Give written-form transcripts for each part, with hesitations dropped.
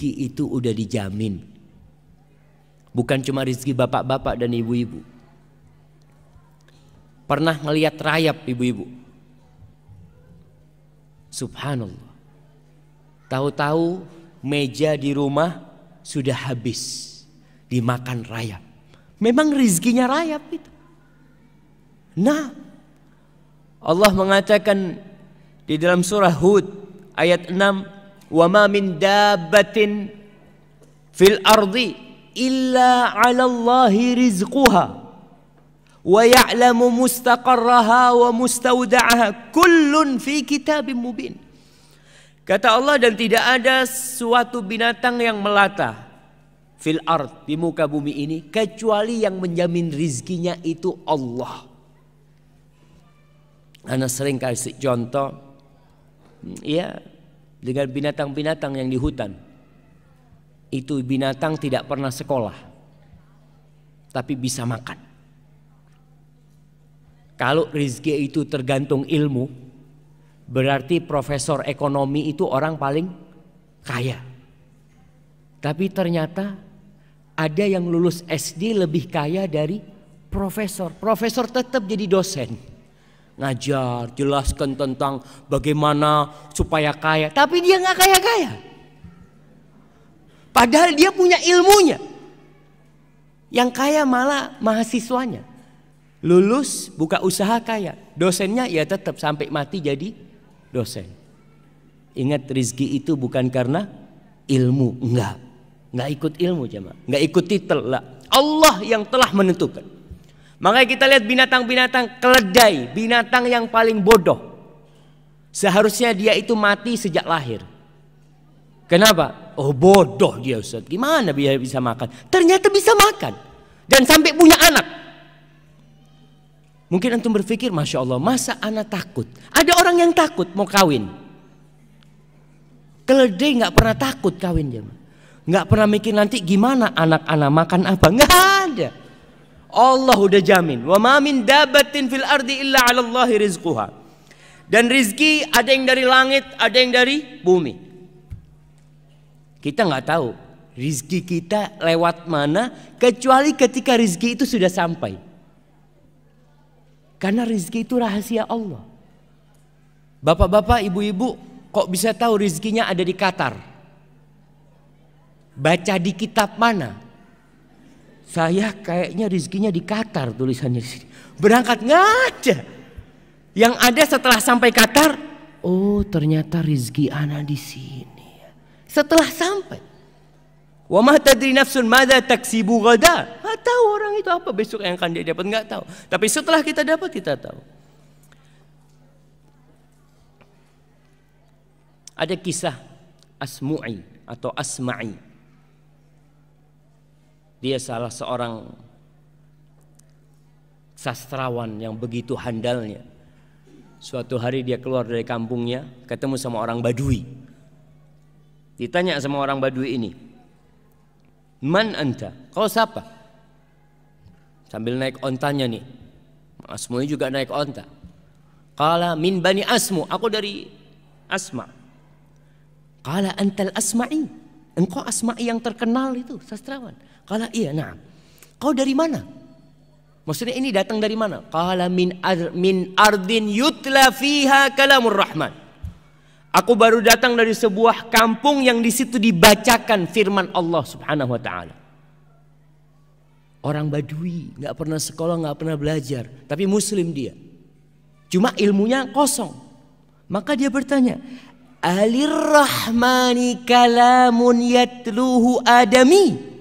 rizki itu udah dijamin. Bukan cuma rizki bapak-bapak dan ibu-ibu. Pernah ngelihat rayap ibu-ibu? Subhanallah. Tahu-tahu meja di rumah sudah habis dimakan rayap. Memang rizkinya rayap itu. Nah, Allah mengatakan di dalam surah Hud ayat 6, "Wa ma min dabbatin fil ardi illa 'ala Allahi rizquha wa ya'lamu mustaqarraha wa mustawda'aha kullun fi kitabim mubin." Kata Allah, dan tidak ada suatu binatang yang melata fil ard, di muka bumi ini, kecuali yang menjamin rizkinya itu Allah. Ana sering kasih contoh, ya, dengan binatang-binatang yang di hutan. Itu binatang tidak pernah sekolah, tapi bisa makan. Kalau rizki itu tergantung ilmu, berarti profesor ekonomi itu orang paling kaya. Tapi ternyata ada yang lulus SD lebih kaya dari profesor. Profesor tetap jadi dosen, ngajar, jelaskan tentang bagaimana supaya kaya. Tapi dia nggak kaya-kaya. Padahal dia punya ilmunya. Yang kaya malah mahasiswanya. Lulus buka usaha kaya. Dosennya ya tetap sampai mati jadi dosen. Ingat, rizki itu bukan karena ilmu. Enggak ikut ilmu jemaah. Enggak ikut titel lah. Allah yang telah menentukan. Makanya kita lihat binatang-binatang keledai, binatang yang paling bodoh. Seharusnya dia itu mati sejak lahir. Kenapa? Oh, bodoh dia, Ustaz. Gimana dia bisa makan? Ternyata bisa makan. Dan sampai punya anak. Mungkin antum berpikir, Masya Allah, masa anak takut? Ada orang yang takut mau kawin. Keledai nggak pernah takut kawin dia. Nggak pernah mikir nanti gimana anak-anak makan apa. Nggak ada. Allah udah jamin. Wa ma min dabbatin fil ardi illa 'ala Allahi rizquha. Dan rizki ada yang dari langit, ada yang dari bumi. Kita nggak tahu rizki kita lewat mana, kecuali ketika rizki itu sudah sampai. Karena rizki itu rahasia Allah. Bapak-bapak, ibu-ibu, kok bisa tahu rizkinya ada di Qatar? Baca di kitab mana? Saya kayaknya rizkinya di Qatar, tulisannya di sini. Berangkat nggak ada. Yang ada setelah sampai Qatar, oh ternyata rizki ana di sini. Setelah sampai, wa ma tadri nafsun madza taksibu ghada. Nggak tahu orang itu apa besok yang akan dia dapat, nggak tahu. Tapi setelah kita dapat, kita tahu. Ada kisah Asmu'i atau Asma'i. Dia salah seorang sastrawan yang begitu handalnya. Suatu hari dia keluar dari kampungnya, ketemu sama orang Badui. Ditanya sama orang Badui ini, "Man anta?" Kau siapa? Sambil naik ontanya nih. Asmu'i juga naik onta. Qala min bani Asmu, aku dari Asma. Qala antal Asma'i, engkau Asma'i yang terkenal itu, sastrawan. Qala iya, nah. Kau dari mana? Maksudnya ini datang dari mana? Qala min ardin yutla fiha kalamur rahman. Aku baru datang dari sebuah kampung yang di situ dibacakan firman Allah Subhanahu wa taala. Orang Badui, nggak pernah sekolah, nggak pernah belajar, tapi muslim dia. Cuma ilmunya kosong. Maka dia bertanya, "Alirrahmani kalamun yatluhu adami?"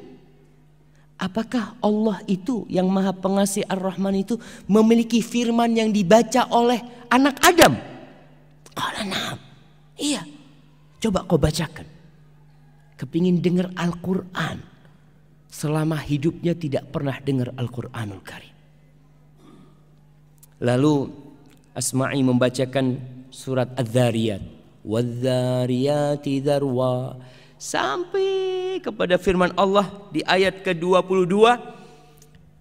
Apakah Allah itu yang Maha Pengasih Ar-Rahman itu memiliki firman yang dibaca oleh anak Adam? Qala na'am. Iya. Coba kau bacakan. Kepingin dengar Al-Quran. Selama hidupnya tidak pernah dengar Al-Quranul Karim. Lalu Asma'i membacakan surat Adz-Dzariyat. Wadz-Dzariyati dzarwa. Sampai kepada firman Allah di ayat ke-22.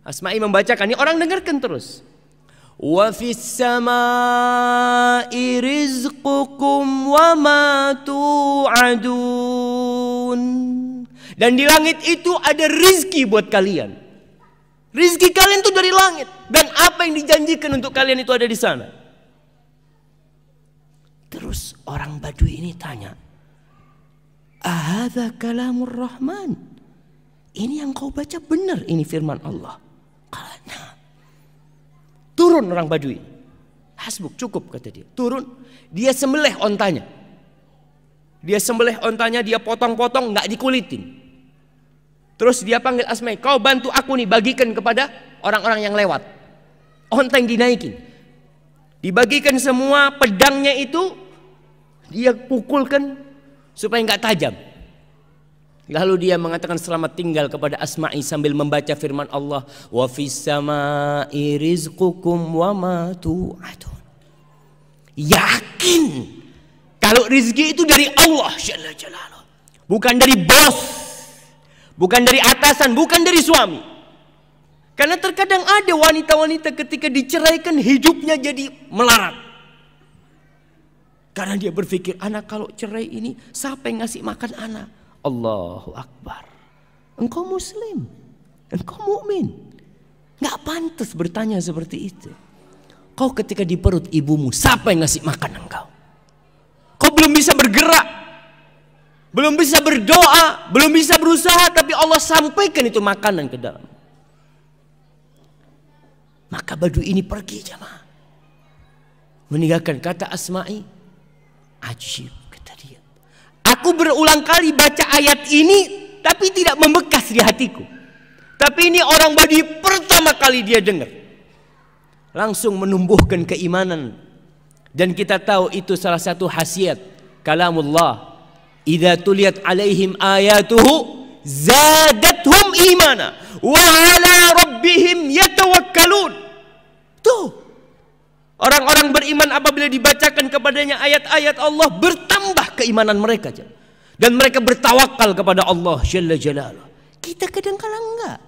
Asma'i membacakan. Ini orang dengarkan terus. Wa fis samaa'i rizqukum wa ma tu'adun. Dan di langit itu ada rizki buat kalian. Rizki kalian itu dari langit. Dan apa yang dijanjikan untuk kalian itu ada di sana. Terus orang Badui ini tanya, ahadza kalamur rahman? Ini yang kau baca benar, ini firman Allah. Nah. Turun orang Badui. Hasbuk, cukup kata dia. Turun, dia sembelih ontanya. Dia sembelih ontanya, dia potong-potong, nggak dikulitin. Terus dia panggil Asma'i, kau bantu aku nih, bagikan kepada orang-orang yang lewat. Onta yang dinaikin. Dibagikan semua, pedangnya itu dia pukulkan supaya nggak tajam. Lalu dia mengatakan selamat tinggal kepada Asma'i sambil membaca firman Allah, wa fis sama'i rizqukum wa ma tu'adun. Yakin kalau rizki itu dari Allah Jalla Jalaluhu, bukan dari bos, bukan dari atasan, bukan dari suami. Karena terkadang ada wanita-wanita ketika diceraikan hidupnya jadi melarat. Karena dia berpikir, anak kalau cerai ini siapa yang ngasih makan anak? Allahu Akbar. Engkau muslim, engkau mukmin, nggak pantas bertanya seperti itu. Kau ketika di perut ibumu, siapa yang ngasih makan engkau? Kau belum bisa bergerak, belum bisa berdoa, belum bisa berusaha, tapi Allah sampaikan itu makanan ke dalam. Maka Badui ini pergi jamaah, meninggalkan. Kata Asma'i, ajib kata dia, aku berulang kali baca ayat ini tapi tidak membekas di hatiku. Tapi ini orang Badui pertama kali dia dengar, langsung menumbuhkan keimanan. Dan kita tahu itu salah satu khasiat kalamullah, idza tuliyat alaihim ayatuhu zadathum imana wa ala rabbihim yatawakkalun. Tuh, orang-orang beriman apabila dibacakan kepadanya ayat-ayat Allah, bertambah keimanan mereka, dan mereka bertawakal kepada Allah Jalla Jalaluhu. Kita kadang-kadang enggak,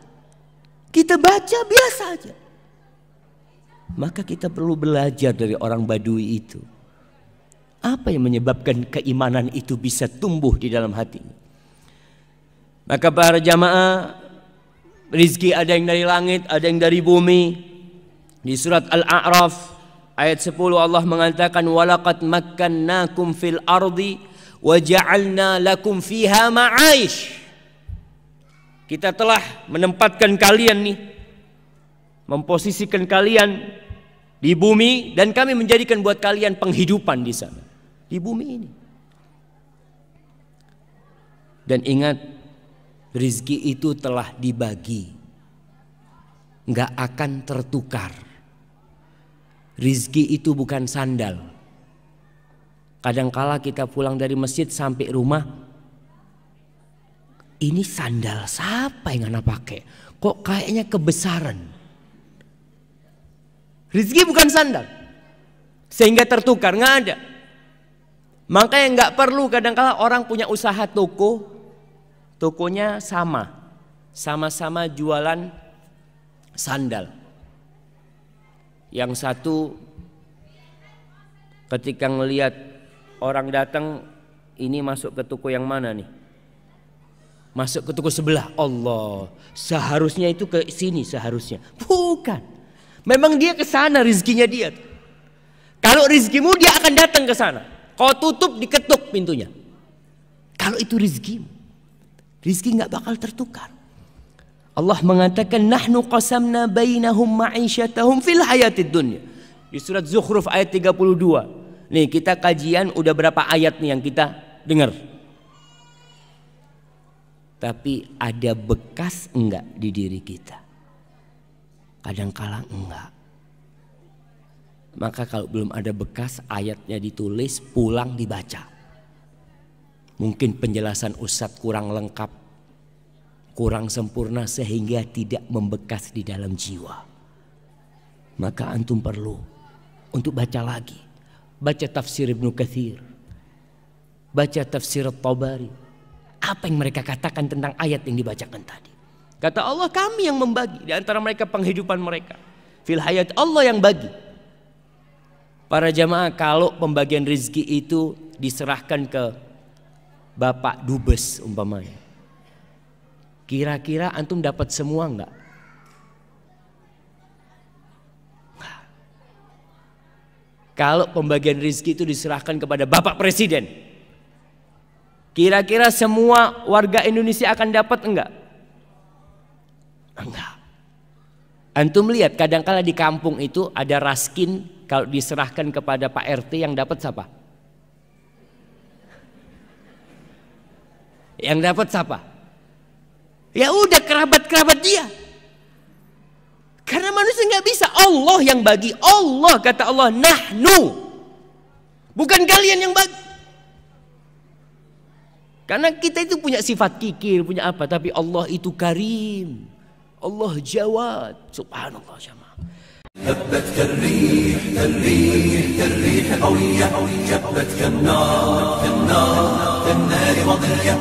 kita baca biasa aja. Maka kita perlu belajar dari orang Badui itu. Apa yang menyebabkan keimanan itu bisa tumbuh di dalam hatinya? Maka para jamaah, rizki ada yang dari langit, ada yang dari bumi. Di surat Al-A'raf ayat 10 Allah mengatakan, walaqad makkannakum fil ardi wa ja'alna lakum fiha ma'aish. Kita telah menempatkan kalian nih, memposisikan kalian di bumi, dan kami menjadikan buat kalian penghidupan di sana, di bumi ini. Dan ingat, rizki itu telah dibagi, nggak akan tertukar. Rizki itu bukan sandal. Kadangkala kita pulang dari masjid sampai rumah, ini sandal siapa yang anak pakai? Kok kayaknya kebesaran? Rizki bukan sandal sehingga tertukar, nggak ada. Makanya nggak perlu kadangkala orang punya usaha toko, tokonya sama-sama jualan sandal. Yang satu ketika ngelihat orang datang, ini masuk ke toko yang mana nih? Masuk ke toko sebelah. Allah, seharusnya itu ke sini seharusnya. Bukan. Memang dia ke sana rizkinya dia. Kalau rizkimu dia akan datang ke sana. Kau tutup, diketuk pintunya. Kalau itu rizkimu, rizki nggak bakal tertukar. Allah mengatakan, nahnu qasamna bainahum ma'isyatahum fil hayatid dunya. Di surat Zukhruf ayat 32. Nih kita kajian udah berapa ayat nih yang kita dengar. Tapi ada bekas enggak di diri kita? Kadang-kala enggak. Maka kalau belum ada bekas, ayatnya ditulis, pulang dibaca. Mungkin penjelasan Ustadz kurang lengkap, kurang sempurna sehingga tidak membekas di dalam jiwa. Maka antum perlu untuk baca lagi. Baca tafsir Ibnu Katsir, baca tafsir At-Tabari. Apa yang mereka katakan tentang ayat yang dibacakan tadi? Kata Allah, kami yang membagi di antara mereka penghidupan mereka. Fil hayat, Allah yang bagi. Para jamaah, kalau pembagian rezeki itu diserahkan ke Bapak Dubes umpamanya, Kira-kira antum dapat semua enggak? Kalau pembagian rezeki itu diserahkan kepada Bapak Presiden, kira-kira semua warga Indonesia akan dapat enggak? Enggak. Antum lihat kadang-kala di kampung itu ada raskin, kalau diserahkan kepada Pak RT yang dapat siapa? Yang dapat siapa? Ya udah kerabat-kerabat dia. Karena manusia nggak bisa, Allah yang bagi. Allah, kata Allah, nahnu, bukan kalian yang bagi. Karena kita itu punya sifat kikir, punya apa, tapi Allah itu karim, Allah jawad, subhanallah jamaah. هبت كالريح كالريح كالريح قوية جبت كالنار كالنار كالنار وضية